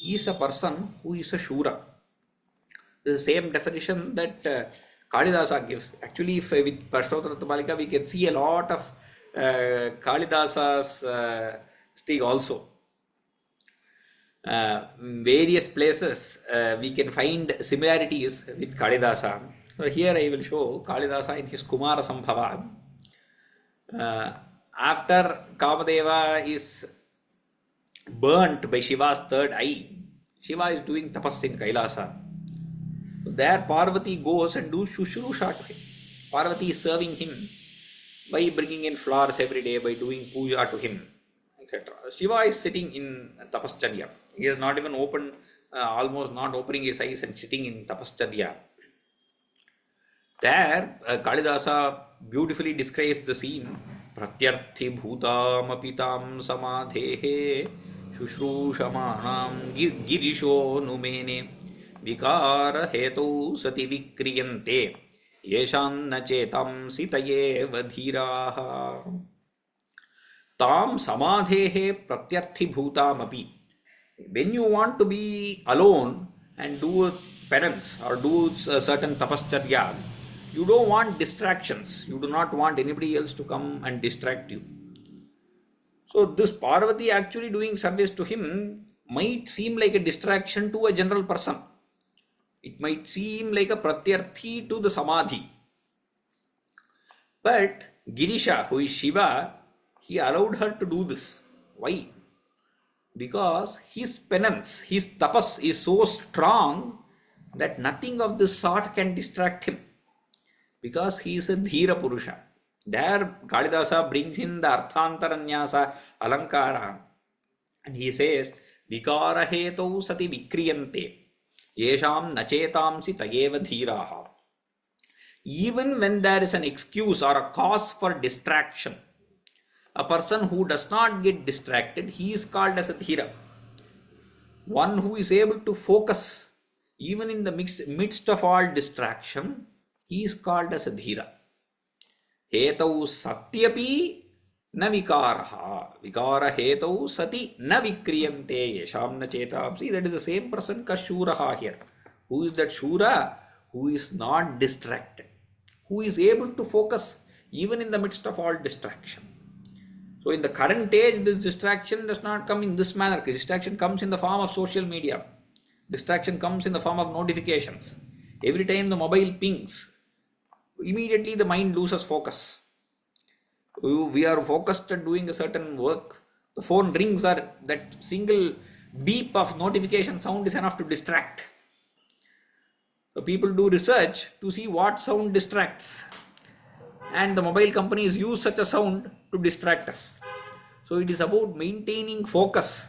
is a person who is a shura. The same definition that Kalidasa gives. Actually, if, with Prashnottara Ratna Malika, we can see a lot of Kalidasa's thing also. Various places we can find similarities with Kalidasa. So here I will show Kalidasa in his Kumara Sambhava. After Kamadeva is burnt by Shiva's third eye, Shiva is doing tapas in Kailasa. There Parvati goes and do Shushrusha to him. Parvati is serving him by bringing in flowers every day, by doing puja to him, etc. Shiva is sitting in tapascharya. He has not even opened, almost not opening his eyes and sitting in tapascharya. There, Kalidasa beautifully describes the scene. Pratyarthi bhutam apitam samadhehe shushrushamanam girisho numene vikara hetu sati vikriyante yeshanna chetam sitaye vadhiraha. Tam samadhehe pratyarthi bhutam api. When you want to be alone and do penance or do a certain tapascharya, you don't want distractions. You do not want anybody else to come and distract you. So this Parvati actually doing service to him might seem like a distraction to a general person. It might seem like a pratyarthi to the samadhi. But Girisha, who is Shiva, he allowed her to do this. Why? Because his penance, his tapas is so strong that nothing of this sort can distract him. Because he is a dhira purusha. There Kalidasa brings in the arthantaranyasa alankara and he says vikara hetau sati vikriyante yesham nachetamsi tayeva dhiraha. Even when there is an excuse or a cause for distraction, a person who does not get distracted, he is called as a dhira. One who is able to focus even in the midst of all distraction, he is called as a dhira. Hetau satyapi na vikaraha. Vikara hetau sati na vikriyante yesham na chetam. See, that is the same person kashuraha here. Who is that shura? Who is not distracted. Who is able to focus even in the midst of all distraction. So in the current age, this distraction does not come in this manner. Distraction comes in the form of social media. Distraction comes in the form of notifications. Every time the mobile pings, immediately the mind loses focus. We are focused at doing a certain work. The phone rings or that single beep of notification sound is enough to distract. So people do research to see what sound distracts. And the mobile companies use such a sound to distract us. So it is about maintaining focus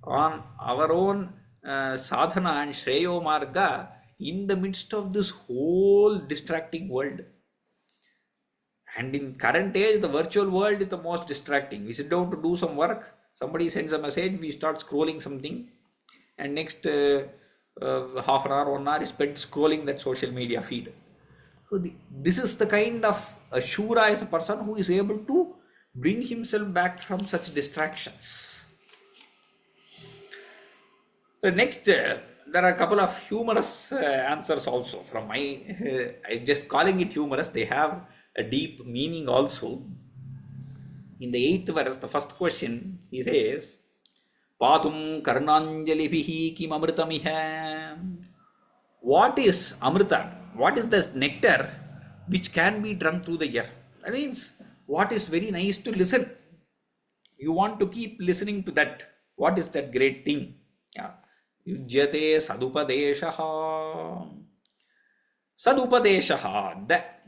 on our own sadhana and shreyo marga in the midst of this whole distracting world. And in current age, the virtual world is the most distracting. We sit down to do some work, somebody sends a message, we start scrolling something, and next half an hour, 1 hour is spent scrolling that social media feed. So this is the kind of shura is a person who is able to bring himself back from such distractions. Next, there are a couple of humorous answers also from my, I'm just calling it humorous, they have a deep meaning also. In the 8th verse, the first question, he says, Patum karnanjalibihi kim amritamiha. What is amrita? What is this nectar which can be drunk through the ear? That means, what is very nice to listen. You want to keep listening to that. What is that great thing? Yeah. Yujyate sadupadeshaha. Sadupadeshaha. That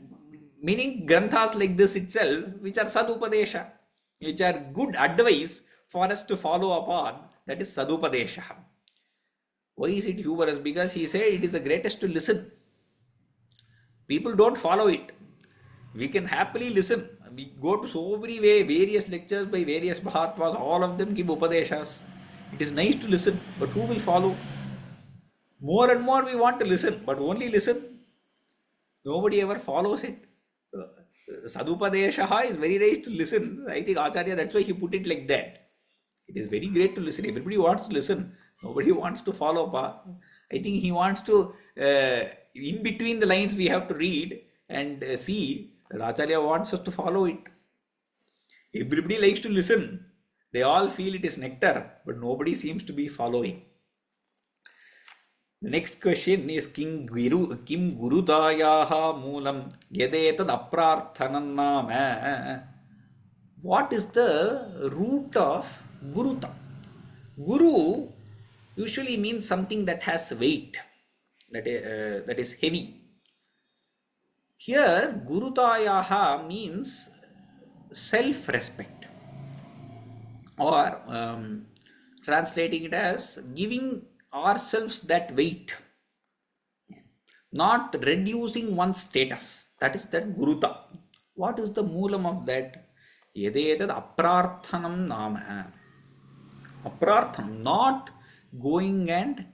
meaning granthas like this itself, which are sadupadesha, which are good advice for us to follow upon, that is sadupadeshaha. Why is it humorous? Because he said it is the greatest to listen. People don't follow it. We can happily listen. We go to so many various lectures by various Mahatmas, all of them give Upadeshas. It is nice to listen, but who will follow? More and more we want to listen, but only listen. Nobody ever follows it. Sadupadeshaha is very nice to listen. I think Acharya, that's why he put it like that. It is very great to listen. Everybody wants to listen. Nobody wants to follow. I think he wants to, in between the lines, we have to read and see that Acharya wants us to follow it. Everybody likes to listen. They all feel it is nectar, but nobody seems to be following. The next question is kim gurutayaha moolam yadetad aprarthanam nama. What is the root of guruta? Guru usually means something that has weight, that is heavy. Here, gurutayaha means self-respect, or translating it as giving ourselves that weight, not reducing one's status. That is that guruta. What is the moolam of that? Yadetad aprarthanam nama. Aprarthanam, not going and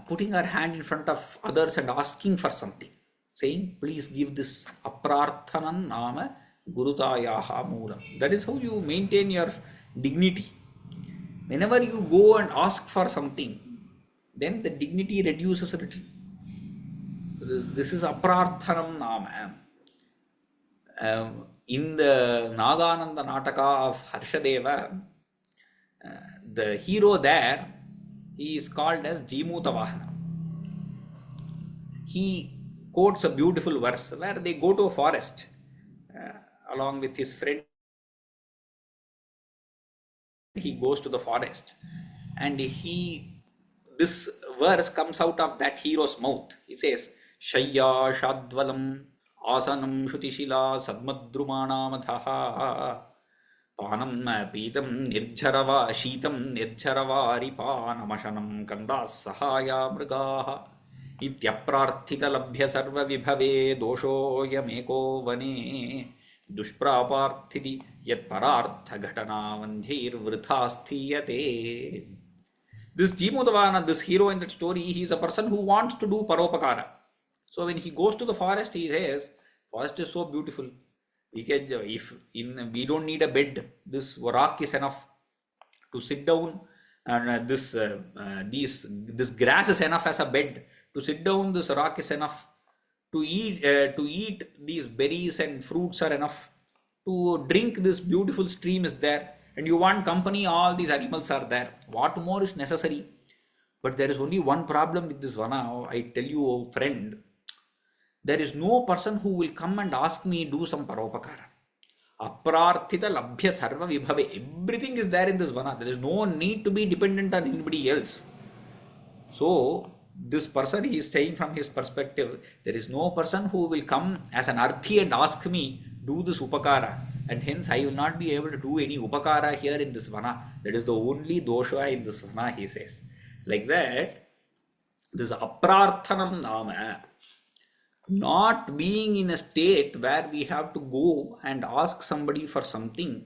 putting our hand in front of others and asking for something. Saying, please give this aprarthanam nama gurutayaha moolam. That is how you maintain your dignity. Whenever you go and ask for something, then the dignity reduces a little. This is aprarthanam nama. In the Nagananda Nataka of Harshadeva, the hero there, he is called as Jimutavahana. He quotes a beautiful verse where they go to a forest along with his friend. He goes to the forest and this verse comes out of that hero's mouth. He says, Shayya Shadvalam Asanam Shutishila Sadmadrumanamataha Panam Pitam Nirjarava Shitam Nirjaravari Panamashanam Kandas Sahaya Mrigaha Ityaprarthita Labhya Sarva Vibhave Dosho Yameko Vane Dushpraparthiti Yat Parartha Ghatana Vandhir Vrithasthiyate. This Jimudavana, this hero in that story, he is a person who wants to do paropakara. So when he goes to the forest, he says, forest is so beautiful. We don't need a bed. This rock is enough to sit down, and this grass is enough as a bed to sit down. This rock is enough to eat. These berries and fruits are enough to drink. This beautiful stream is there, and you want company. All these animals are there. What more is necessary? But there is only one problem with this vana. I tell you, oh friend, there is no person who will come and ask me do some paropakara. Aprarthita labhya sarva vibhave. Everything is there in this vana. There is no need to be dependent on anybody else. So this person, he is saying from his perspective, there is no person who will come as an arthi and ask me do this upakara, and hence I will not be able to do any upakara here in this vana. That is the only dosha in this vana, he says. Like that, this aprarthanam nama, not being in a state where we have to go and ask somebody for something,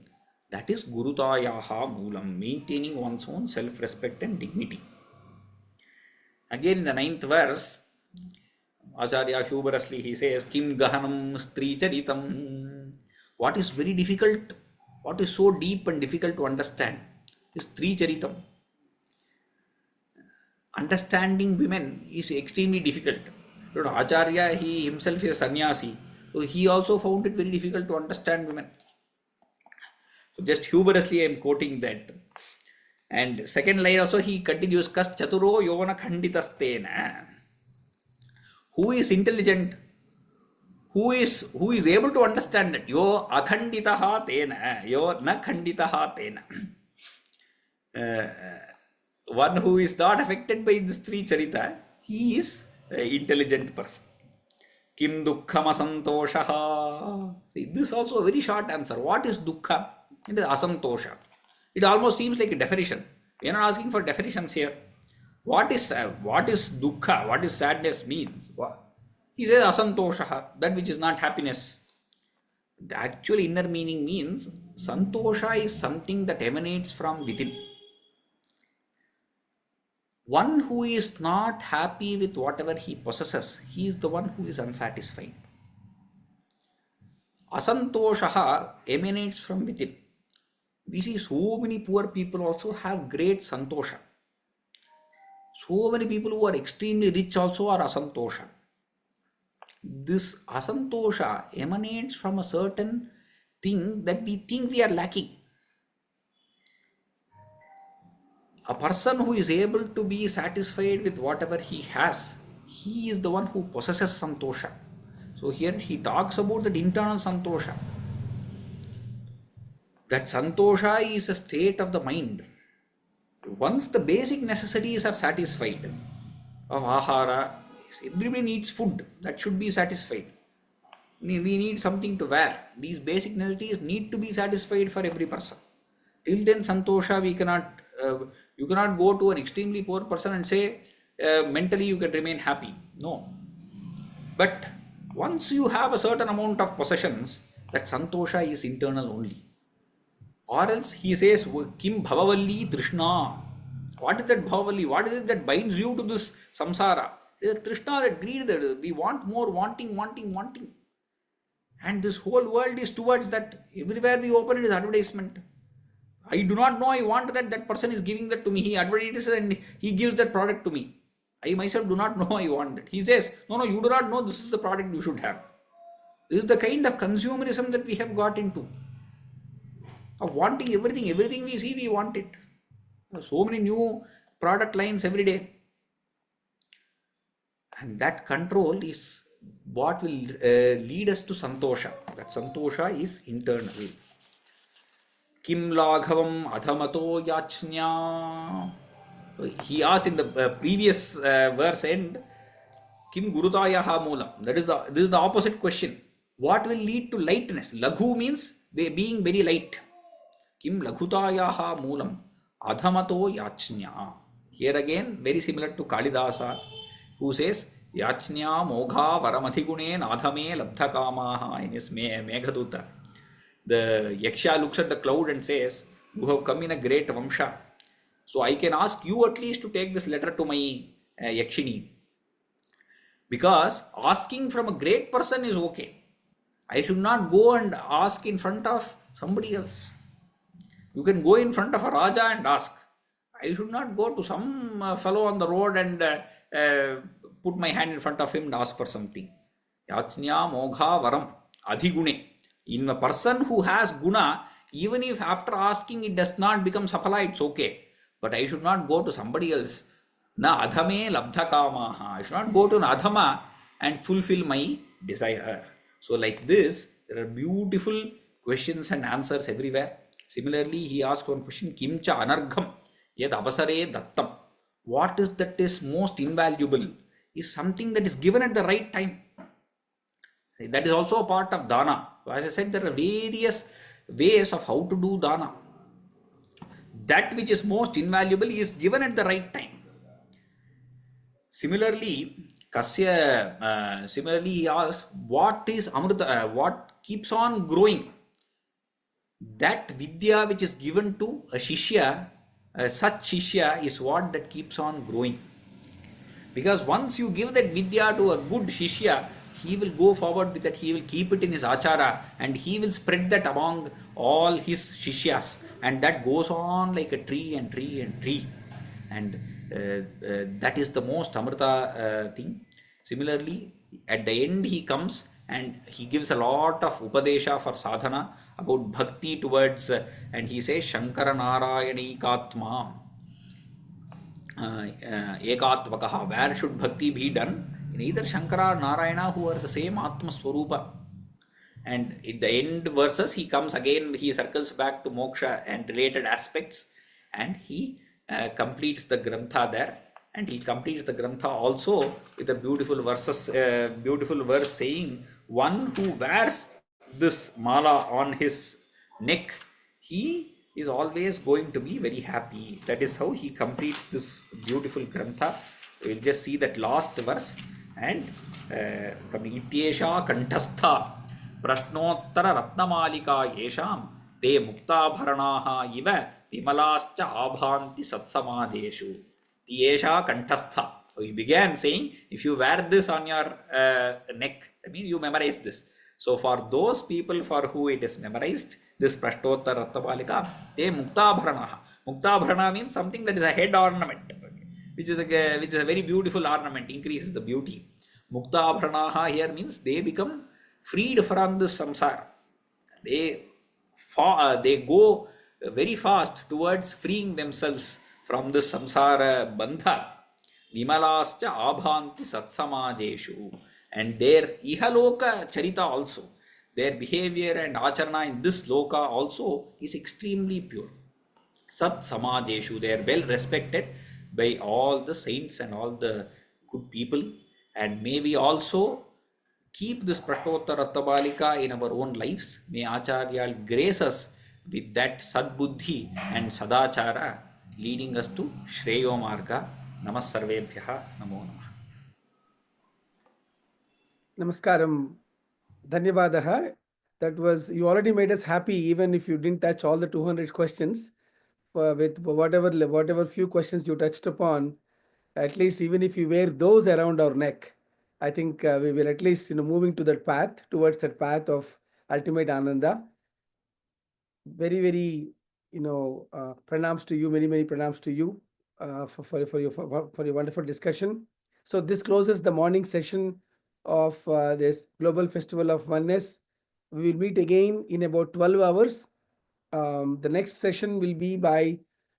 that is gurutayaha moolam, maintaining one's own self-respect and dignity. Again in the 9th verse, Acharya humorously he says, Kim gahanam stri charitam. What is very difficult, what is so deep and difficult to understand is stri charitam. Understanding women is extremely difficult. You know, Acharya, he himself is a sannyasi, so he also found it very difficult to understand women. So just humorously I am quoting that. And second line also he continues, Kas chaturo yovana khanditastena. Who is intelligent? Who is able to understand that? Yo akhanditaha tena, yo na khanditaha tena. one who is not affected by this three charita, he is an intelligent person. Kim dukkham asantoshaha. See, this is also a very short answer. What is dukkha? It is asantosha. It almost seems like a definition. We are not asking for definitions here. What is dukkha? What is sadness means? He says asantosha, that which is not happiness. The actual inner meaning means santosha is something that emanates from within. One who is not happy with whatever he possesses, he is the one who is unsatisfied. Asantosha emanates from within. We see so many poor people also have great santosha. So many people who are extremely rich also are asantosha. This asantosha emanates from a certain thing that we think we are lacking. A person who is able to be satisfied with whatever he has, he is the one who possesses santosha. So here he talks about that internal santosha. That santosha is a state of the mind. Once the basic necessities are satisfied, of ahara, everybody needs food, that should be satisfied. We need something to wear. These basic necessities need to be satisfied for every person. Till then, santosha, you cannot go to an extremely poor person and say, mentally you can remain happy. No. But once you have a certain amount of possessions, that santosha is internal only. Or else he says, Kim bhavavalli trishna. What is that bhavavalli? What is it that binds you to this samsara? It is trishna, that greed, that we want more, wanting. And this whole world is towards that. Everywhere we open it is advertisement. I do not know I want that. That person is giving that to me. He advertises and he gives that product to me. I myself do not know I want that. He says, no, you do not know this is the product you should have. This is the kind of consumerism that we have got into. Of wanting everything we see, we want it. So many new product lines every day. And that control is what will lead us to santosha. That santosha is internal. Kim laghavam adhamato yachnya. He asked in the previous verse end, Kim gurutayaha moolam. This is the opposite question. What will lead to lightness? Laghu means being very light. Kim laghutayaha moolam adhamato yachnya. Here again, very similar to Kalidasa, who says, Yachnya mogha varamathigune nadhame labdhakamaha in his Meghaduta. The Yaksha looks at the cloud and says, you have come in a great vamsha. So I can ask you at least to take this letter to my Yakshini. Because asking from a great person is okay. I should not go and ask in front of somebody else. You can go in front of a Raja and ask. I should not go to some fellow on the road and put my hand in front of him and ask for something. Yachnya mogha varam adhigune. In a person who has guna, even if after asking it does not become sapala, it's okay. But I should not go to somebody else. Na adhame labdhakamaha. I should not go to an adhama and fulfill my desire. So like this, there are beautiful questions and answers everywhere. Similarly, he asked one question, Kimcha anargham yad avasare dattam. What is that is most invaluable is something that is given at the right time. That is also a part of dana. As I said, there are various ways of how to do dana. That which is most invaluable is given at the right time. Similarly, he asked, what is amrita? What keeps on growing? That vidya which is given to a shishya, such shishya is what that keeps on growing. Because once you give that vidya to a good shishya, he will go forward with that, he will keep it in his achara and he will spread that among all his shishyas. And that goes on like a tree and tree and tree. And that is the most amrita thing. Similarly, at the end he comes and he gives a lot of upadesha for sadhana about bhakti towards, and he says, Shankara Narayani Katma Ekatvakaha. Where should bhakti be done? In either Shankara or Narayana, who are the same Atma Swarupa. And in the end verses, he comes again, he circles back to moksha and related aspects, and he completes the grantha there, and he completes the grantha also with a beautiful beautiful verse saying, one who wears this mala on his neck, he is always going to be very happy. That is how he completes this beautiful grantha. We'll just see that last verse. And Ityesha Kantastha Prashnottara Ratna Malika Yesham Te Muktabharanaha Iva Vimalascha Abhanti Satsamadeshu. Tyesha Kantastha. So he began saying, if you wear this on your neck, I mean you memorize this. So for those people for who it is memorized, this Prashnottara Ratna Malika, Te Muktabharanaha. Muktabharana means something that is a head ornament, which is a very beautiful ornament, increases the beauty. Muktabharanaha here means they become freed from this samsara. They go very fast towards freeing themselves from this samsara bandha. Vimalascha abhanti satsamajeshu. And their ihaloka charita also, their behavior and acharana in this loka also is extremely pure. Sat Samajeshu, they are well respected by all the saints and all the good people. And may we also keep this Prashnottara Ratna Malika in our own lives. May Acharya grace us with that Sadbuddhi and Sadachara, leading us to Shreyo Marga. Namas Sarvebhyaha, Namo Namah. Namaskaram. Dhanyavadaha. That was, you already made us happy, even if you didn't touch all the 200 questions. With whatever few questions you touched upon, at least even if you wear those around our neck, I think we will at least, moving to that path, towards that path of ultimate Ananda. Very, very, pranams to you, many, many pranams to you for your wonderful discussion. So this closes the morning session of this Global Festival of Oneness. We will meet again in about 12 hours. The next session will be by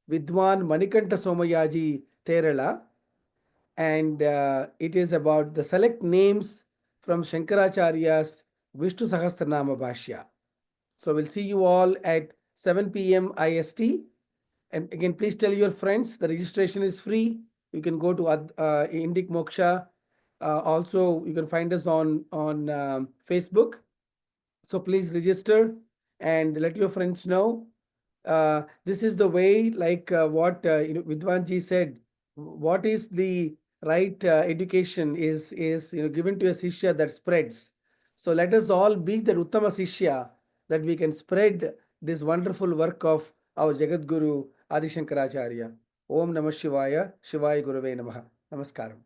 Vidwan Manikanta Somayaji Terala, and it is about the select names from Shankaracharya's Vishnu Sahasranama Bhashya. So we'll see you all at 7 p.m. IST. And again, please tell your friends, the registration is free. You can go to Indic Moksha. Also, you can find us on Facebook. So please register and let your friends know. This is the way, like what Vidwanji said, what is the right education is given to a Sishya that spreads. So let us all be the Uttama Sishya, that we can spread this wonderful work of our Jagat Guru Ādi Śaṅkara. Om Namah Shivaya, Shivaya Gurave Namaha. Namaskaram.